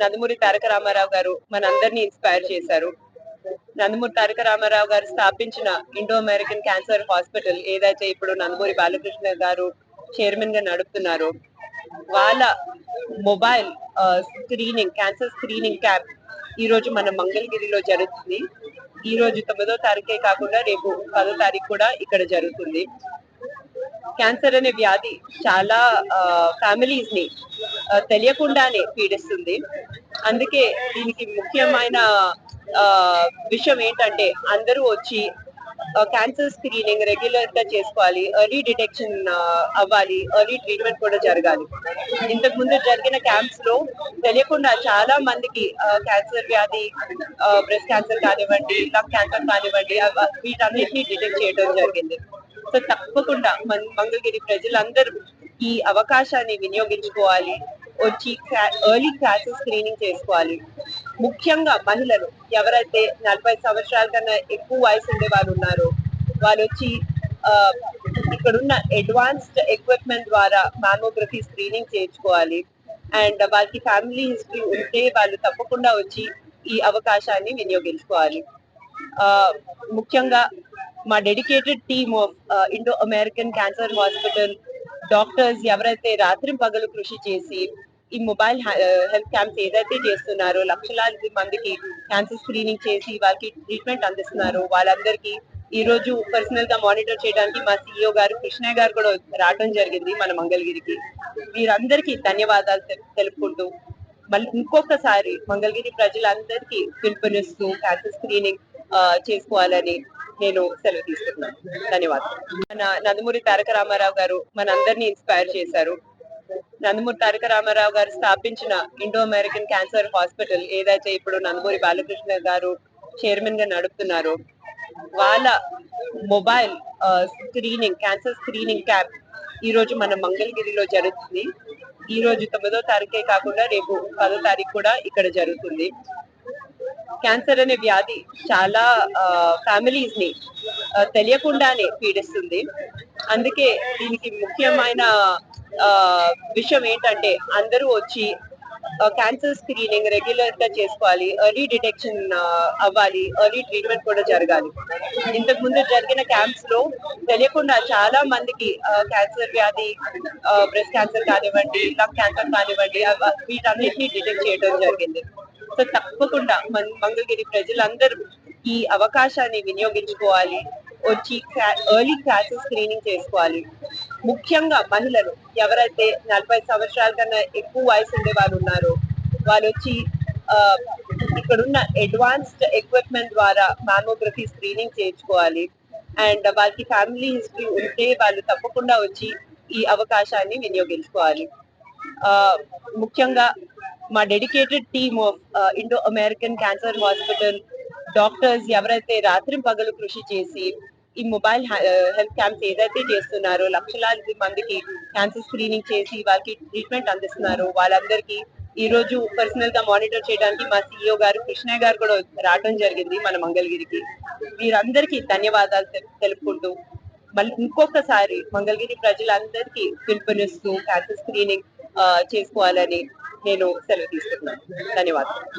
నందమూరి తారక రామారావు గారు మనందరినీ ఇన్స్పైర్ చేశారు. నందమూరి తారక రామారావు గారు స్థాపించిన ఇండో అమెరికన్ క్యాన్సర్ హాస్పిటల్ ఏదైతే ఇప్పుడు నందమూరి బాలకృష్ణ గారు చైర్మన్ గా నడుపుతున్నారో, వాళ్ళ mobile screening cancer screening camp ఈ రోజు మన మంగళగిరిలో జరుగుతుంది. ఈ రోజు 9వ తారీఖే కాకుండా రేపు 10వ తారీఖు కూడా ఇక్కడ జరుగుతుంది. క్యాన్సర్ అనే వ్యాధి చాలా ఫ్యామిలీస్ ని తెలియకుండానే పీడిస్తుంది. అందుకే దీనికి ముఖ్యమైన ఆ విషయం ఏంటంటే అందరూ వచ్చి క్యాన్సర్ స్క్రీనింగ్ రెగ్యులర్ గా చేసుకోవాలి, ఎర్లీ డిటెక్షన్ అవ్వాలి, ఎర్లీ ట్రీట్మెంట్ కూడా జరగాలి. ఇంతకు ముందు జరిగిన క్యాంప్స్ లో తెలియకుండా చాలా మందికి క్యాన్సర్ వ్యాధి, బ్రెస్ట్ క్యాన్సర్ కానివ్వండి, లంగ్ క్యాన్సర్ కానివ్వండి, వీటన్నిటిని డిటెక్ట్ చేయడం జరిగింది. సో తప్పకుండా మంగళగిరి ప్రజలందరూ ఈ అవకాశాన్ని వినియోగించుకోవాలి, వచ్చి ఎర్లీ క్యాన్సర్ స్క్రీనింగ్ చేసుకోవాలి. ముఖ్యంగా మహిళలు ఎవరైతే 40 సంవత్సరాల కన్నా ఎక్కువ వయసు ఉండే వాళ్ళు ఉన్నారో వాళ్ళు వచ్చి ఇక్కడున్న అడ్వాన్స్డ్ ఎక్విప్మెంట్ ద్వారా మామోగ్రఫీ స్క్రీనింగ్ చేయించుకోవాలి. అండ్ వాళ్ళకి ఫ్యామిలీ హిస్టరీ ఉంటే వాళ్ళు తప్పకుండా వచ్చి ఈ అవకాశాన్ని వినియోగించుకోవాలి. ముఖ్యంగా మా dedicated team of Indo American cancer hospital doctors ఎవరైతే రాత్రి పగలు కృషి చేసి ఈ మొబైల్ హెల్త్ క్యాంప్స్ ఏదైతే చేస్తున్నారో, లక్షలాది మందికి క్యాన్సర్ స్క్రీనింగ్ చేసి వాళ్ళకి ట్రీట్మెంట్ అందిస్తున్నారు, వాళ్ళందరికీ ఈ రోజు పర్సనల్ గా మానిటర్ చేయడానికి మా సిఇఓ గారు కృష్ణయ్య గారు కూడా రావడం జరిగింది మన మంగళగిరికి. వీరందరికీ ధన్యవాదాలు తెలుపుకుంటూ మళ్ళీ ఇంకొకసారి మంగళగిరి ప్రజలందరికీ పిలుపునిస్తూ క్యాన్సర్ స్క్రీనింగ్ చేసుకోవాలని నేను సెలవు తీసుకుంటున్నాను. ధన్యవాదాలు. నందమూరి తారక రామారావు గారు మనందరినీ ఇన్స్పైర్ చేశారు. నందమూరి తారక రామారావు గారు స్థాపించిన ఇండో అమెరికన్ క్యాన్సర్ హాస్పిటల్ ఏదైతే ఇప్పుడు నందమూరి బాలకృష్ణ గారు చైర్మన్ గా నడుపుతున్నారో, వాళ్ళ mobile screening cancer screening camp ఈ రోజు మన మంగళగిరిలో జరుగుతుంది. ఈ రోజు 9వ తారీఖే కాకుండా రేపు 10వ తారీఖు కూడా ఇక్కడ జరుగుతుంది. క్యాన్సర్ అనే వ్యాధి చాలా ఫ్యామిలీస్ ని తెలియకుండానే పీడిస్తుంది. అందుకే దీనికి ముఖ్యమైన విషయం ఏంటంటే అందరూ వచ్చి క్యాన్సర్ స్క్రీనింగ్ రెగ్యులర్ గా చేసుకోవాలి, ఎర్లీ డిటెక్షన్ అవ్వాలి, ఎర్లీ ట్రీట్మెంట్ కూడా జరగాలి. ఇంతకు ముందు జరిగిన క్యాంప్స్ లో తెలియకుండా చాలా మందికి క్యాన్సర్ వ్యాధి, బ్రెస్ట్ క్యాన్సర్ కానివ్వండి, లంగ్ క్యాన్సర్ కానివ్వండి, వీటన్నిటిని డిటెక్ట్ చేయడం జరిగింది. సో తప్పకుండా మంగళగిరి ప్రజలందరూ ఈ అవకాశాన్ని వినియోగించుకోవాలి, వచ్చి ఎర్లీ క్యాన్సర్ స్క్రీనింగ్ చేసుకోవాలి. ముఖ్యంగా మహిళలు ఎవరైతే 40 సంవత్సరాల కన్నా ఎక్కువ వయసు ఉండే వాళ్ళు ఉన్నారో వాళ్ళు వచ్చి ఇక్కడున్న అడ్వాన్స్డ్ ఎక్విప్మెంట్ ద్వారా మామోగ్రఫీ స్క్రీనింగ్ చేయించుకోవాలి. అండ్ వాళ్ళకి ఫ్యామిలీ హిస్టరీ ఉంటే వాళ్ళు తప్పకుండా వచ్చి ఈ అవకాశాన్ని వినియోగించుకోవాలి. ముఖ్యంగా మా dedicated team of Indo American cancer hospital doctors ఎవరైతే రాత్రి పగలు కృషి చేసి ఈ మొబైల్ హెల్త్ క్యాంప్స్ ఏదైతే చేస్తున్నారో, లక్షలాది మందికి క్యాన్సర్ స్క్రీనింగ్ చేసి వాళ్ళకి ట్రీట్మెంట్ అందిస్తున్నారు, వాళ్ళందరికీ ఈ రోజు పర్సనల్ గా మానిటర్ చేయడానికి మా సిఇఓ గారు కృష్ణయ్య గారు కూడా రావడం జరిగింది మన మంగళగిరికి. వీరందరికీ ధన్యవాదాలు తెలుపుకుంటూ మళ్ళీ ఇంకొకసారి మంగళగిరి ప్రజలందరికీ పిలుపునిస్తూ క్యాన్సర్ స్క్రీనింగ్ చేసుకోవాలని నేను సెలవు తీసుకుంటున్నాను. ధన్యవాదాలు.